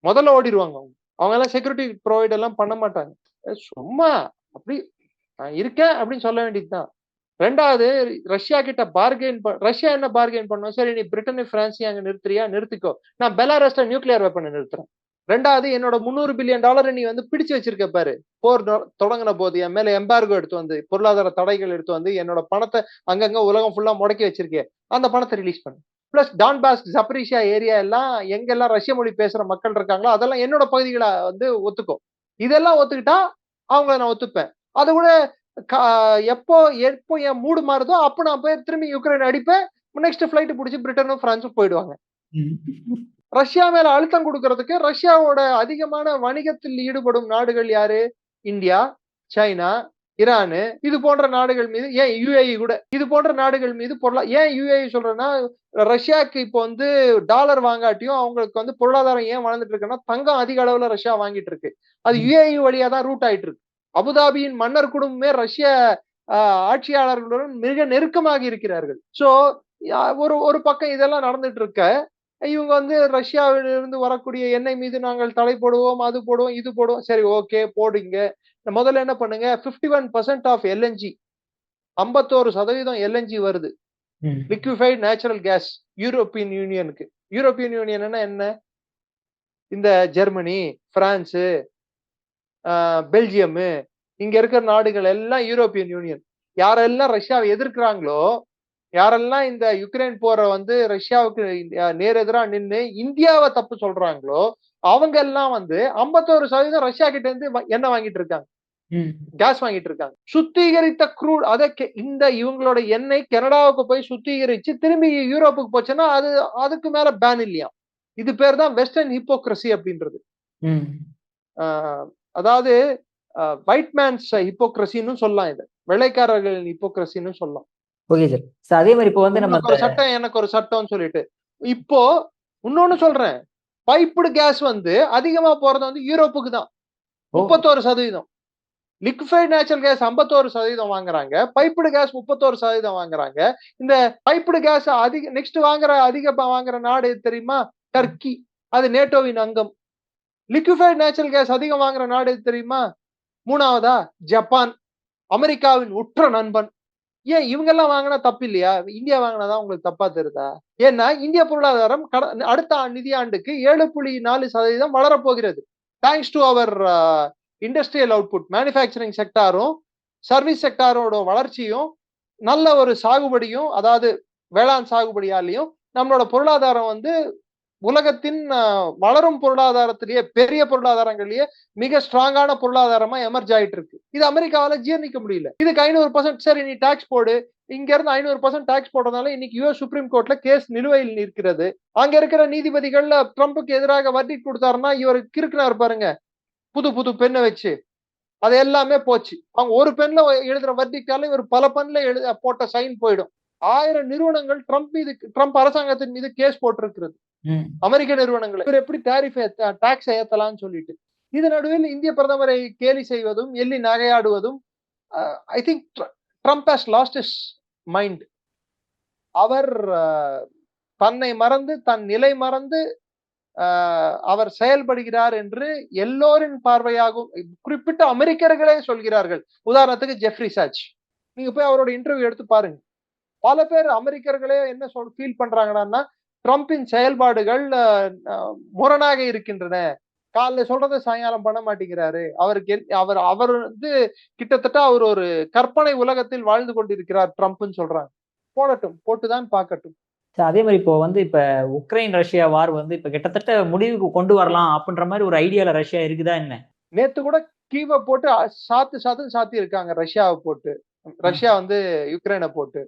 முதல்ல ஓடிடுவாங்க. அவங்க எல்லாம் செக்யூரிட்டி ப்ரொவைட் எல்லாம் பண்ண மாட்டாங்க, சும்மா அப்படி இருக்கேன் அப்படின்னு சொல்ல வேண்டியதுதான். ரெண்டாவது, ரஷ்யா கிட்ட ரஷ்யா என்ன பார்கெயின் பண்ணும், சரி நீ பிரிட்டனு பிரான்ஸையும் அங்க நிறுத்துறியா, நிறுத்திக்கோ, நான் பெலாரஸ்ல நியூக்ளியர் வெப்பனை நிறுத்துறேன். ரெண்டாவது, என்னோட $300 பில்லியன் நீ வந்து பிடிச்சு வச்சிருக்க பாரு, போர் தொடங்கின போது என் மேல எம்பார்கோ எடுத்து வந்து, பொருளாதார தடைகள் எடுத்து வந்து என்னோட பணத்தை அங்கங்க உலகம் ஃபுல்லா முடக்கி வச்சிருக்கேன், அந்த பணத்தை ரிலீஸ் பண்ணு. பிளஸ் டான்பாஸ், ஜப்ரீஷியா ஏரியா எல்லாம் எங்கெல்லாம் ரஷ்ய மொழி பேசுற மக்கள் இருக்காங்களோ அதெல்லாம் என்னோட பகுதிகளை வந்து ஒத்துக்கோ. இதெல்லாம் ஒத்துக்கிட்டா அவங்கள நான் ஒத்துப்பேன். அதை விட எப்போ என் மூடு மாறுதோ அப்போ நான் போய் திரும்பி யுக்ரைன் அடிப்பேன், நெக்ஸ்ட் பிளைட் பிடிச்சி பிரிட்டனும் பிரான்ஸும் போயிடுவாங்க. ரஷ்யா மேல அழுத்தம் கொடுக்கறதுக்கு ரஷ்யாவோட அதிகமான வணிகத்தில் ஈடுபடும் நாடுகள் யாரு, இந்தியா, சைனா, ஈரானு, இது போன்ற நாடுகள் மீது, ஏன் யுஏஇ கூட, இது போன்ற நாடுகள் மீது ஏன் யுஏஇ சொல்றேன்னா, ரஷ்யாவுக்கு இப்போ வந்து டாலர் வாங்காட்டியும் அவங்களுக்கு வந்து பொருளாதாரம் ஏன் வளர்ந்துட்டு இருக்குன்னா, தங்கம் அதிக அளவுல ரஷ்யா வாங்கிட்டு இருக்கு, அது யுஏஇ வழியா தான் ரூட் ஆயிட்டு இருக்கு. அபுதாபியின் மன்னர் குடும்பமே ரஷ்ய ஆட்சியாளர்களுடன் மிக நெருக்கமாக இருக்கிறார்கள். சோ ஒரு பக்கம் இதெல்லாம் நடந்துட்டு இருக்க, இவங்க வந்து ரஷ்யாவிலிருந்து வரக்கூடிய எண்ணெய் மீது நாங்கள் தடை போடுவோம், அது போடுவோம், இது போடுவோம். சரி, ஓகே போடுங்க. முதல்ல என்ன பண்ணுங்க, 51% ஆஃப் எல்என்ஜி, 51% எல்என்ஜி வருது, லிக்விஃபைட் நேச்சுரல் கேஸ், யூரோப்பியன் யூனியனுக்கு. யூரோப்பியன் யூனியன் என்ன, இந்த ஜெர்மனி, பிரான்ஸ், பெல்ஜியம், இங்க இருக்கிற நாடுகள் எல்லாம் யூரோப்பியன் யூனியன். யாரெல்லாம் ரஷ்யாவை எதிர்க்கிறாங்களோ, யாரெல்லாம் இந்த யுக்ரைன் போரை வந்து ரஷ்யாவுக்கு நேரெதிரா நின்று இந்தியாவை தப்பு சொல்றாங்களோ, அவங்க எல்லாம் வந்து 51% ரஷ்யா கிட்ட இருந்து எண்ணெய் வாங்கிட்டு இருக்காங்க, கேஸ் வாங்கிட்டு இருக்காங்க. சுத்திகரித்த க்ரூட், இந்த இவங்களோட எண்ணெய் கனடாவுக்கு போய் சுத்திகரிச்சு திரும்பி யூரோப்புக்கு போச்சுன்னா அதுக்கு மேல பேன் இல்லையா. இது பேர் தான் வெஸ்டர்ன் ஹிப்போக்ரசி அப்படின்றது. அதாவது ஒயிட் மேன்ஸ் ஹிப்போக்ரசின்னு சொல்லலாம், இது வெள்ளைக்காரர்களின் ஹிப்போக்ரசின்னு சொல்லலாம். Okay sir. அதே மாதிரி இப்போ வந்து நம்ம ஒரு சட்டம் எனக்கு ஒரு சட்டம்னு சொல்லிட்டு, இப்போ இன்னொன்னு சொல்றேன், பைப்டு கேஸ் வந்து அதிகமா போறது வந்து யூரோப்புக்கு தான், 31%. லிக்விஃபைட் நேச்சுரல் கேஸ் 51% வாங்குறாங்க, பைப்டு கேஸ் 31% வாங்குறாங்க. இந்த பைப்டு கேஸ் நெக்ஸ்ட் வாங்குற நாடு தெரியுமா, டர்க்கி, அது நேட்டோவின் அங்கம். லிக்விஃபைட் நேச்சுரல் கேஸ் அதிகம் வாங்குற நாடு தெரியுமா, 3வதா ஜப்பான், அமெரிக்காவின் உற்ற நண்பன். ஏன் இவங்க எல்லாம் வாங்கினா தப்பு இல்லையா, இந்தியா வாங்கினாதான் உங்களுக்கு தப்பா தெரியுதா? ஏன்னா இந்திய பொருளாதாரம் அடுத்த நிதியாண்டுக்கு 7.4% வளரப்போகிறது. Thanks to our industrial output, manufacturing செக்டாரும் சர்வீஸ் செக்டாரோட வளர்ச்சியும் நல்ல ஒரு சாகுபடியும், அதாவது வேளாண் சாகுபடியாலையும் நம்மளோட பொருளாதாரம் வந்து உலகத்தின் வளரும் பொருளாதாரத்திலேயே, பெரிய பொருளாதாரங்களையே மிக ஸ்ட்ராங்கான பொருளாதாரமா எமர்ஜ் ஆயிட்டு இருக்கு. இது அமெரிக்காவால ஜீர்ணிக்க முடியல. இதுக்கு 500%, சரி நீ டாக்ஸ் போடு, இங்க இருந்து 500% டாக்ஸ் போடுறதுனால இன்னைக்கு யுஎஸ் சுப்ரீம் கோர்ட்ல கேஸ் நிலுவையில் நிற்கிறது. அங்க இருக்கிற நீதிபதிகள் ட்ரம்புக்கு எதிராக வர்டிக்ட் கொடுத்தாருன்னா இவர் கிறுக்குனாரு பாருங்க, புது புது பெண்ணை வச்சு, அது எல்லாமே போச்சு. அவங்க ஒரு பெண்ல எழுதுற வர்டிக்டால இவர் பல பெண்ல போட்ட சைன் போயிடும். 1000 நிறுவனங்கள் ட்ரம்ப் அரசாங்கத்தின் மீது கேஸ் போட்டிருக்கிறது, அமெரிக்க நிறுவனங்களை. இவர் எப்படி டாக்ஸ் ஏத்தலாம்னு சொல்லிட்டு, இது நடுவில் இந்திய பிரதமரை கேலி செய்வதும் எள்ளி நகையாடுவதும், I think Trump has lost his mind. அவர் தன்னை மறந்து, தன் நிலை மறந்து அவர் செயல்படுகிறார் என்று எல்லோரின் பார்வையாகும், குறிப்பிட்ட அமெரிக்கர்களே சொல்கிறார்கள். உதாரணத்துக்கு ஜெஃப்ரி சாச், நீங்க போய் அவரோட இன்டர்வியூ எடுத்து பாருங்க. பல பேர் அமெரிக்கர்களே என்ன ஃபீல் பண்றாங்கன்னா, ட்ரம்பின் செயல்பாடுகள் முரணாக இருக்கின்றன, காலைல சொல்றதை சாயங்காலம் பண்ண மாட்டேங்கிறாரு, அவர் வந்து கிட்டத்தட்ட அவர் ஒரு கற்பனை உலகத்தில் வாழ்ந்து கொண்டிருக்கிறார் ட்ரம்ப்னு சொல்றாங்க. போடட்டும், போட்டுதான் பார்க்கட்டும். அதே மாதிரி இப்போ வந்து இப்ப உக்ரைன் ரஷ்யா வார் வந்து இப்ப கிட்டத்தட்ட முடிவுக்கு கொண்டு வரலாம் அப்படின்ற மாதிரி ஒரு ஐடியால ரஷ்யா இருக்குதா என்ன? நேத்து கூட கீவ போட்டு சாத்துன்னு சாத்தி இருக்காங்க ரஷ்யாவை போட்டு. ரஷ்யா வந்து யுக்ரைனை போட்டு.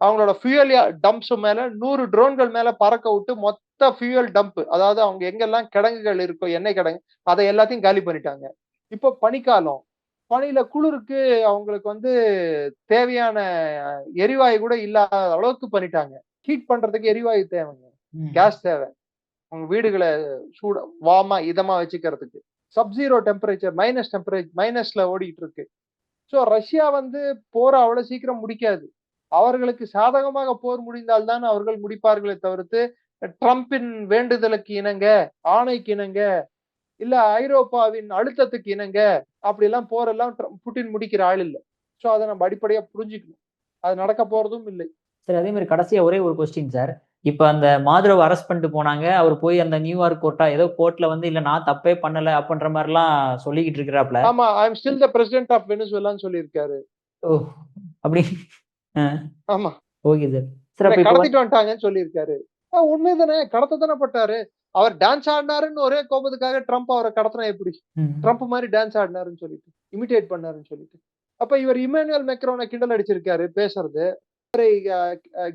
அவங்களோட ஃபியூயல் டம்ப்ஸ் மேல 100 ட்ரோன்கள் மேல பறக்க விட்டு மொத்த ஃபியூயல் டம்ப், அதாவது அவங்க எங்கெல்லாம் கிடங்குகள் இருக்கோ, எண்ணெய் கிடங்கு, அதை எல்லாத்தையும் காலி பண்ணிட்டாங்க. இப்போ பனிக்காலம். பனியில குளிருக்கு அவங்களுக்கு வந்து தேவையான எரிவாயு கூட இல்லாத அளவுக்கு பண்ணிட்டாங்க. ஹீட் பண்றதுக்கு எரிவாயு தேவைங்க. கேஸ் தேவை. உங்க வீடுகளை வார்மா இதமா வச்சுக்கிறதுக்கு. சப்ஜீரோ டெம்பரேச்சர், மைனஸ்ல ஓடிட்டு இருக்கு. சோ ரஷ்யா வந்து போற அவ்வளவு சீக்கிரம் முடிக்காது. அவர்களுக்கு சாதகமாக போர் முடிந்தால்தான் அவர்கள் முடிப்பார்களே தவிர்த்து, ட்ரம்பின் வேண்டுதலுக்கு இணங்க, ஆணைக்கு இணங்க, இல்ல ஐரோப்பாவின் அழுத்தத்துக்கு இணங்க, அப்படி எல்லாம் போரெல்லாம் புட்டின் முடிக்கிற ஆள் இல்ல. சோ அதை நம்ம அடிப்படையா புரிஞ்சுக்கணும். அது நடக்க போறதும் இல்லை. சரி, அதே மாதிரி கடைசியா ஒரே ஒரு கொஸ்டின் சார். இப்ப அந்த மாதுரவை அரெஸ்ட் பண்ணிட்டு போனாங்க. அவர் போய் அந்த நியூயார்க் கோர்ட்ல வந்து இல்ல நான் தப்பே பண்ணல அப்படின்ற மாதிரி எல்லாம் சொல்லிக்கிட்டு இருக்கிறாப்ல. ஆமா, I am still the president of வெனிசுவேலான்னு சொல்லியிருக்காரு. ஓ, அப்படி. ஆமா, ஓகே சார். சார் அப்ப கடத்திட்டு வந்துட்டாங்கன்னு சொல்லியிருக்காரு. உண்மைதானே, கடத்ததானே பட்டாரு. அவர் டான்ஸ் ஆடினாருன்னு ஒரே கோபத்துக்காக ட்ரம்ப் அவரை கடத்தினா எப்படி? ட்ரம்ப் மாதிரி டான்ஸ் ஆடினாருன்னு சொல்லிட்டு, இமிடேட் பண்ணாருன்னு சொல்லிட்டு. அப்ப இவர் இமானுவேல் மேக்ரோனை கிண்டல் அடிச்சிருக்காரு பேசுறது.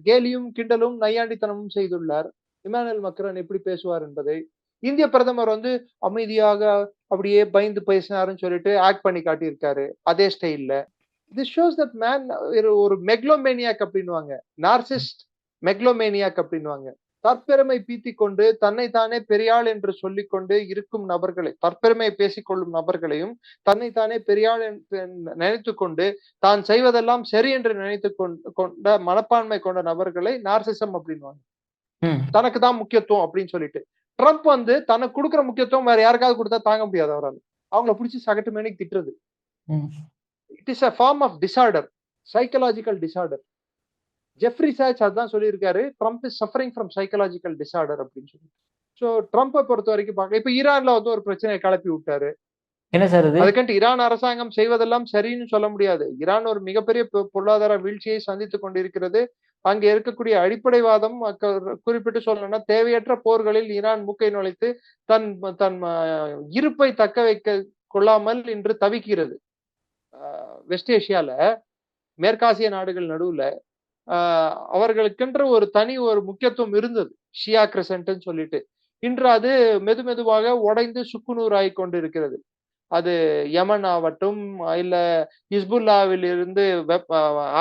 கேலியும் கிண்டலும் நையாண்டித்தனமும் செய்துள்ளார். இமானுவேல் மேக்ரோன் எப்படி பேசுவார் என்பதை. இந்திய பிரதமர் வந்து அமைதியாக அப்படியே பயந்து பேசினாருன்னு சொல்லிட்டு ஆக்ட் பண்ணி காட்டியிருக்காரு அதே ஸ்டைல்ல. திஸ் ஷோஸ் தட் மேன் ஒரு மெக்லோமேனியாக் அப்படின்னுவாங்க, நார்சிஸ்ட் மெக்லோமேனியாக் அப்படின்னுவாங்க. தற்பெருமை பீத்திக் கொண்டு தன்னைத்தானே பெரியாள் என்று சொல்லிக்கொண்டு இருக்கும் நபர்களை, தற்பெருமை பேசிக்கொள்ளும் நபர்களையும் தன்னைத்தானே பெரியாள் நினைத்து கொண்டு தான் செய்வதெல்லாம் சரி என்று நினைத்து கொண்ட மனப்பான்மை கொண்ட நபர்களை நார்சிசம் அப்படின்னுவாங்க. தனக்கு தான் முக்கியத்துவம் அப்படின்னு சொல்லிட்டு. ட்ரம்ப் வந்து தனக்கு கொடுக்குற முக்கியத்துவம் வேற யாருக்காவது கொடுத்தா தாங்க முடியாது அவரால். அவங்கள பிடிச்சி சகட்டு மேனிக்கு திட்டுறது. It is a form of disorder, psychological disorder. Jeffrey Sachs அதான் சொல்லியிருக்காரு, Trump is suffering from psychological disorder அப்படின்னு சொல்லி. சோ ட்ரம்பை பொறுத்த வரைக்கும் பார்க்க, இப்ப ஈரான்ல வந்து ஒரு பிரச்சனையை கிளப்பி விட்டாரு. என்ன சார் அது? அதுக்கண்டு ஈரான் அரசாங்கம் செய்வதெல்லாம் சரின்னு சொல்ல முடியாது. ஈரான் ஒரு மிகப்பெரிய பொருளாதார வீழ்ச்சியை சந்தித்துக் கொண்டிருக்கிறது. அங்கே இருக்கக்கூடிய அடிப்படைவாதம் குறிப்பிட்டு சொல்லணும்னா, தேவையற்ற போர்களில் ஈரான் மூக்கை நுழைத்து தன் தன் இருப்பை தக்க வைக்க கொள்ளாமல் இன்று தவிக்கிறது. வெஸ்ட் ஏசியால, மேற்காசிய நாடுகள் நடுவுல அவர்களுக்கென்று ஒரு தனி ஒரு முக்கியத்துவம் இருந்தது, ஷியா கிரசன்ட்னு சொல்லிட்டு. இன்று அது மெதுவாக உடைந்து சுக்குநூறு ஆகி கொண்டு இருக்கிறது. அது யமன் ஆகட்டும், இல்ல ஹிஸ்புல்லாவில் இருந்து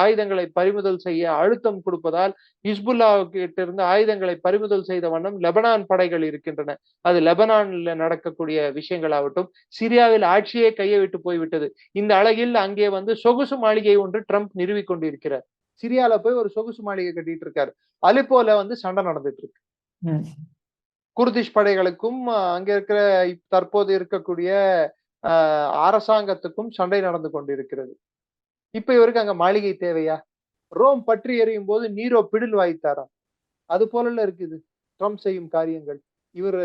ஆயுதங்களை பறிமுதல் செய்ய அழுத்தம் கொடுப்பதால் ஹிஸ்புல்லா கிட்ட இருந்து ஆயுதங்களை பறிமுதல் செய்த வண்ணம் லெபனான் படைகள் இருக்கின்றன. அது லெபனான்ல நடக்கக்கூடிய விஷயங்கள் ஆகட்டும், சிரியாவில் ஆட்சியே கையை விட்டு போய்விட்டது. இந்த அழகில் அங்கே வந்து சொகுசு மாளிகை ஒன்று ட்ரம்ப் நிறுவி கொண்டிருக்கிறார். சிரியால போய் ஒரு சொகுசு மாளிகை கட்டிட்டு இருக்காரு. அலிப்போல வந்து சண்டை நடந்துட்டு இருக்கு. குர்திஷ் படைகளுக்கும் அங்க இருக்கிற தற்போது இருக்கக்கூடிய அரசாங்கத்துக்கும் சண்டை நடந்து கொண்டிருக்கிறது. இப்ப இவருக்கு அங்க மாளிகை தேவையா? ரோம் பற்றி எறியும் போது நீரோ பிடில் வாய்த்தாராம். அது போல இருக்குது ட்ரம்ப் செய்யும் காரியங்கள். இவர்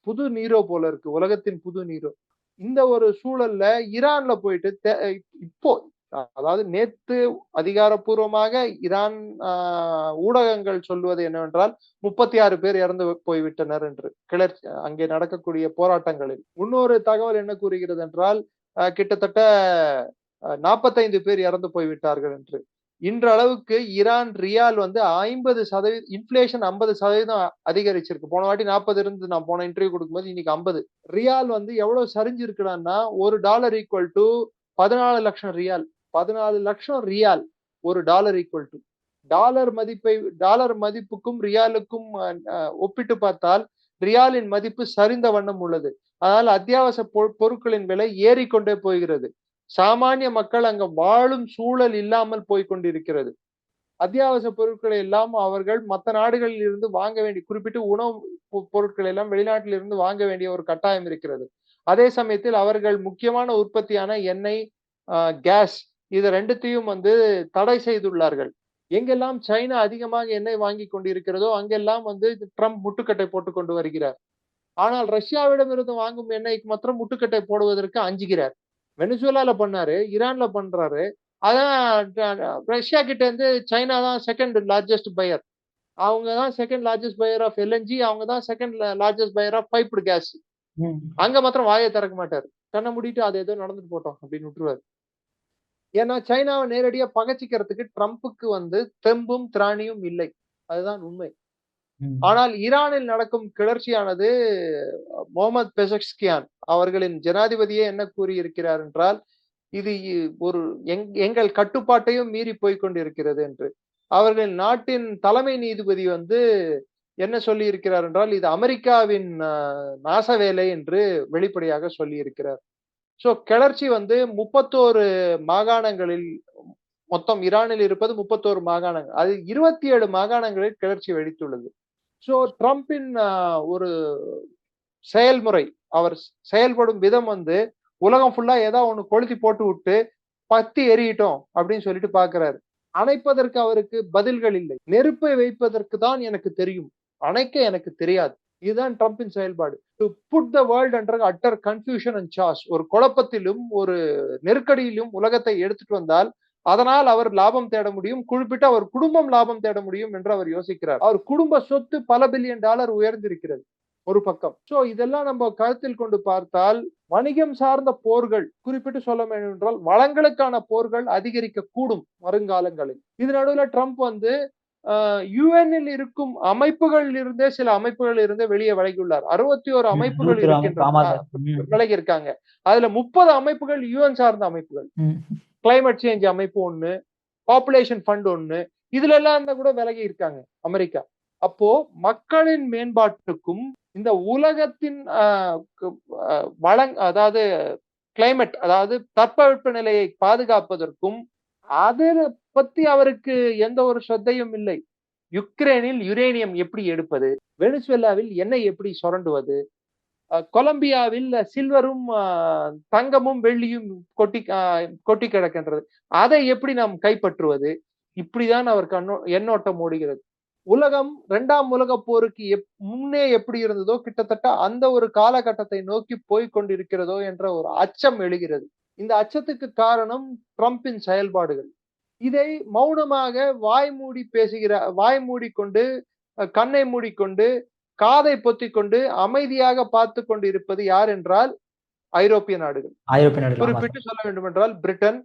புது நீரோ போல இருக்கு, உலகத்தின் புது நீரோ. இந்த ஒரு சூழல்ல ஈரான்ல போயிட்டு இப்போ, அதாவது நேத்து அதிகாரப்பூர்வமாக ஈரான் ஊடகங்கள் சொல்வது என்னவென்றால் 36 பேர் இறந்து போய்விட்டனர் என்று கிளர்ச்சி அங்கே நடக்கக்கூடிய போராட்டங்களில். இன்னொரு தகவல் என்ன கூறுகிறது என்றால் கிட்டத்தட்ட 45 பேர் இறந்து போய்விட்டார்கள் என்று. இன்றளவுக்கு ஈரான் ரியால் வந்து 50%, இன்ஃபிளேஷன் 50% அதிகரிச்சிருக்கு. போன வாட்டி 40 இருந்து நான் போன இன்டர்வியூ கொடுக்கும்போது இன்னைக்கு 50. ரியால் வந்து எவ்வளவு சரிஞ்சிருக்குன்னா, $1 ஈக்குவல் டு 14 லட்சம் ரியால். 14 லட்சம் ரியால் $1 ஈக்குவல் டு. டாலர் மதிப்புக்கும் ரியாலுக்கும் ஒப்பிட்டு பார்த்தால் ரியாலின் மதிப்பு சரிந்த வண்ணம் உள்ளது. அதனால் அத்தியாவசிய பொருட்களின் விலை ஏறிக்கொண்டே போகிறது. சாமானிய மக்கள் அங்க வாழும் சூழல் இல்லாமல் போய்கொண்டிருக்கிறது. அத்தியாவசிய பொருட்களை எல்லாம் அவர்கள் மற்ற நாடுகளில் இருந்து வாங்க வேண்டிய, குறிப்பிட்டு உணவு பொருட்கள் எல்லாம் வெளிநாட்டில் இருந்து வாங்க வேண்டிய ஒரு கட்டாயம் இருக்கிறது. அதே சமயத்தில் அவர்கள் முக்கியமான உற்பத்தியான எண்ணெய், கேஸ், இது ரெண்டுத்தையும் வந்து தடை செய்துள்ளார்கள். எங்கெல்லாம் சைனா அதிகமாக எண்ணெய் வாங்கி கொண்டிருக்கிறதோ அங்கெல்லாம் வந்து ட்ரம்ப் முட்டுக்கட்டை போட்டுக் கொண்டு வருகிறார். ஆனால் ரஷ்யாவிடம் இருந்து வாங்கும் எண்ணெய்க்கு மாத்திரம் முட்டுக்கட்டை போடுவதற்கு அஞ்சுகிறார். வெனிசுவேலால பண்ணாரு, ஈரான்ல பண்றாரு. அதான் ரஷ்யா கிட்ட இருந்து சைனா தான் செகண்ட் லார்ஜஸ்ட் பையர். அவங்க தான் second largest buyer of LNG. அவங்க தான் second largest buyer of piped gas. அங்க மாத்திரம் வாயை திறக்க மாட்டாரு. கண்ணை மூடிட்டு அது ஏதோ நடந்துட்டு போட்டோம் அப்படின்னு விட்டுருவாரு. ஏன்னா சைனாவை நேரடியா பகச்சிக்கிறதுக்கு ட்ரம்புக்கு வந்து தெம்பும் திராணியும் இல்லை. அதுதான் உண்மை. ஆனால் ஈரானில் நடக்கும் கிளர்ச்சியானது முகமது பெசஷ்கியான் அவர்களின் ஜனாதிபதியே என்ன கூறியிருக்கிறார் என்றால், இது ஒரு எங்கள் கட்டுப்பாட்டையும் மீறி போய்கொண்டிருக்கிறது என்று. அவர்களின் நாட்டின் தலைமை நீதிபதி வந்து என்ன சொல்லி இருக்கிறார் என்றால், இது அமெரிக்காவின் நாச வேலை என்று வெளிப்படையாக சொல்லி இருக்கிறார். சோ கிளர்ச்சி வந்து 31 மாகாணங்களில், மொத்தம் ஈரானில் இருப்பது 31 மாகாணங்கள், அது 27 மாகாணங்களில் கிளர்ச்சி வெடித்துள்ளது. சோ ட்ரம்பின் ஒரு செயல்முறை, அவர் செயல்படும் விதம் வந்து உலகம் ஃபுல்லா ஏதாவது ஒண்ணு கொளுத்தி போட்டு விட்டு பத்தி எரியட்டும் அப்படின்னு சொல்லிட்டு பாக்குறாரு. அணைப்பதற்கு அவருக்கு பதில்கள் இல்லை. நெருப்பை வைப்பதற்கு தான் எனக்கு தெரியும், அணைக்க எனக்கு தெரியாது. இதுதான் ட்ரம்பின் செயல்பாடு. To put the world under utter confusion and chaos. ஒரு குழப்பத்திலும் ஒரு நெருக்கடியிலும் உலகத்தை எடுத்துட்டு வந்தால் அதனால் அவர் லாபம் தேட முடியும், குறிப்பிட்ட அவர் குடும்பம் லாபம் தேட முடியும் என்று அவர் யோசிக்கிறார். அவர் குடும்ப சொத்து பல பில்லியன் டாலர் உயர்ந்திருக்கிறது ஒரு பக்கம். சோ இதெல்லாம் நம்ம கருத்தில் கொண்டு பார்த்தால் வணிகம் சார்ந்த போர்கள், குறிப்பிட்டு சொல்ல வேண்டும் என்றால் வளங்களுக்கான போர்கள் அதிகரிக்க கூடும் வருங்காலங்களில். இது நடுவில் ட்ரம்ப் வந்து யுஎன்னில் இருக்கும் அமைப்புகளில் இருந்தே சில அமைப்புகள் இருந்தே வெளியே விலகியுள்ளார். 61 அமைப்புகள் விலகி இருக்காங்க. அதுல 30 அமைப்புகள் யுஎன் சார்ந்த அமைப்புகள். கிளைமேட் சேஞ்ச் அமைப்பு ஒண்ணு, பாப்புலேஷன் ஃபண்ட் ஒண்ணு, இதுல எல்லாம் கூட விலகி இருக்காங்க அமெரிக்கா. அப்போ மக்களின் மேம்பாட்டுக்கும் இந்த உலகத்தின் அதாவது கிளைமேட், அதாவது தட்பவெப்ப நிலையை பாதுகாப்பதற்கும் அதை பத்தி அவருக்கு எந்த ஒரு ஸ்ரத்தையும் இல்லை. யுக்ரைனில் யுரேனியம் எப்படி எடுப்பது, வெனிசுவேலாவில் எண்ணெய் எப்படி சுரண்டுவது, கொலம்பியாவில் சில்வரும் தங்கமும் வெள்ளியும் கொட்டி கிடக்கின்றது, அதை எப்படி நாம் கைப்பற்றுவது, இப்படிதான் அவர் எண்ணோட்டம் ஓடுகிறது. உலகம் 2ஆம் உலக போருக்கு முன்னே எப்படி இருந்ததோ கிட்டத்தட்ட அந்த ஒரு காலகட்டத்தை நோக்கி போய்கொண்டிருக்கிறதோ என்ற ஒரு அச்சம் எழுகிறது. இந்த அச்சத்துக்கு காரணம் ட்ரம்பின் செயல்பாடுகள். இதை மௌனமாக வாய் மூடிக்கொண்டு கண்ணை மூடிக்கொண்டு காதை பொத்திக் கொண்டு அமைதியாக பார்த்து கொண்டு இருப்பது யார் என்றால் ஐரோப்பிய நாடுகள். குறிப்பிட்டு சொல்ல வேண்டும் என்றால் பிரிட்டன்,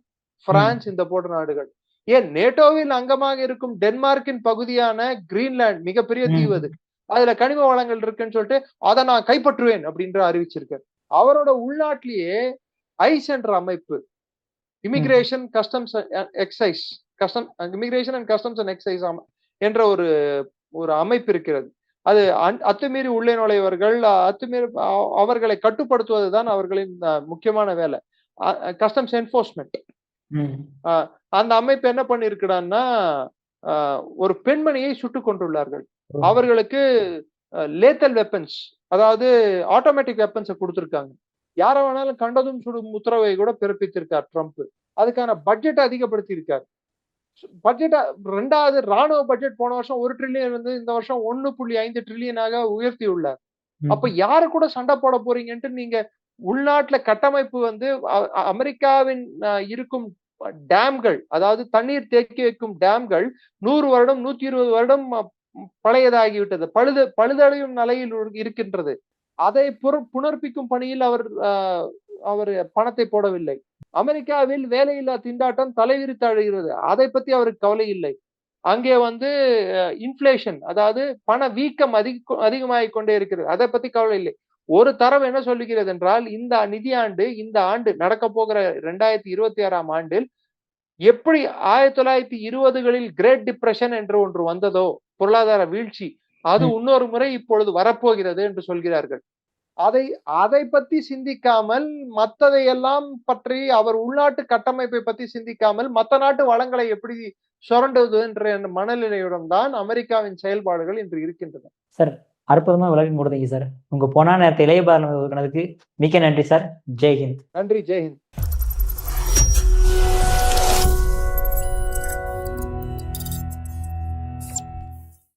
பிரான்ஸ், இந்த போன்ற நாடுகள். ஏன் நேட்டோவில் அங்கமாக இருக்கும் டென்மார்க்கின் பகுதியான கிரீன்லாந்து மிகப்பெரிய தீவு, அது அதுல கனிம வளங்கள் இருக்குன்னு சொல்லிட்டு அதை நான் கைப்பற்றுவேன் அப்படின்ற அறிவிச்சிருக்காரு. அவரோட உள்நாட்டிலேயே ஐஸ் என்ற அமைப்பு, immigration customs exercise immigration and customs and exercise என்ற ஒரு அமைப்பு இருக்கிறது. அது அத்துமீறி உள்ளே நுழைவர்கள், அத்துமீறி அவர்களை கட்டுப்படுத்துவதுதான் அவர்களின் முக்கியமான வேலை, கஸ்டம்ஸ் என்ஃபோர்ஸ்மெண்ட். அந்த அமைப்பு என்ன பண்ணிருக்கிறான்னா, ஒரு பெண்மணியை சுட்டுக் கொண்டுள்ளார்கள். அவர்களுக்கு லேத்தல் வெப்பன்ஸ், அதாவது ஆட்டோமேட்டிக் வெப்பன்ஸை கொடுத்திருக்காங்க. யார வேணாலும் கண்டதும் சுடும் உத்தரவை கூட பிறப்பித்திருக்கார் ட்ரம்ப். அதுக்கான பட்ஜெட் அதிகப்படுத்தி இருக்காரு. பட்ஜெட் 2வது ராணுவ பட்ஜெட் போன வருஷம் 1 ட்ரில்லியன் இருந்து இந்த வருஷம் 1.5 ட்ரில்லியனாக உயர்த்தி உள்ளார். அப்ப யாரு கூட சண்டை போட போறீங்கன்ட்டு நீங்க உள்நாட்டுல கட்டமைப்பு வந்து அமெரிக்காவின் இருக்கும் டேம்கள், அதாவது தண்ணீர் தேக்கி வைக்கும் டேம்கள் 100 வருடம் 120 வருடம் பழையதாகிவிட்டது, பழுதடையும் நிலையில் இருக்கின்றது. அதை புனர்ப்பிக்கும் பணியில் அவர் பணத்தை போடவில்லை. அமெரிக்காவில் வேலையில்லா திண்டாட்டம் தலைவிரித்து அழுகிறது, அதை பத்தி அவருக்கு கவலை இல்லை. அங்கே வந்து இன்ஃபிளேஷன், அதாவது பண வீக்கம் அதிகமாகிக் கொண்டே இருக்கிறது, அதை பத்தி கவலை இல்லை. ஒரு தரவு என்ன சொல்லுகிறது என்றால், இந்த நிதியாண்டு, இந்த ஆண்டு நடக்க போகிற 2026ஆம் ஆண்டில் எப்படி 1920களில் கிரேட் டிப்ரெஷன் என்று ஒன்று வந்ததோ, பொருளாதார வீழ்ச்சி, அது இன்னொரு முறை இப்பொழுது வரப்போகிறது என்று சொல்கிறார்கள். அதை பத்தி சிந்திக்காமல், மற்றதையெல்லாம் பற்றி, அவர் உள்நாட்டு கட்டமைப்பை பத்தி சிந்திக்காமல் மற்ற நாட்டு வளங்களை எப்படி சுரண்டுவது என்ற மனநிலையுடன் தான் அமெரிக்காவின் செயல்பாடுகள் இன்று இருக்கின்றன. சார், அற்புதமா விளக்கி கொடுத்தீங்க சார். உங்க போனா நேரத்தை இளைய பாரதம் மிக்க நன்றி சார். ஜெய்ஹிந்த். நன்றி, ஜெய்ஹிந்த்.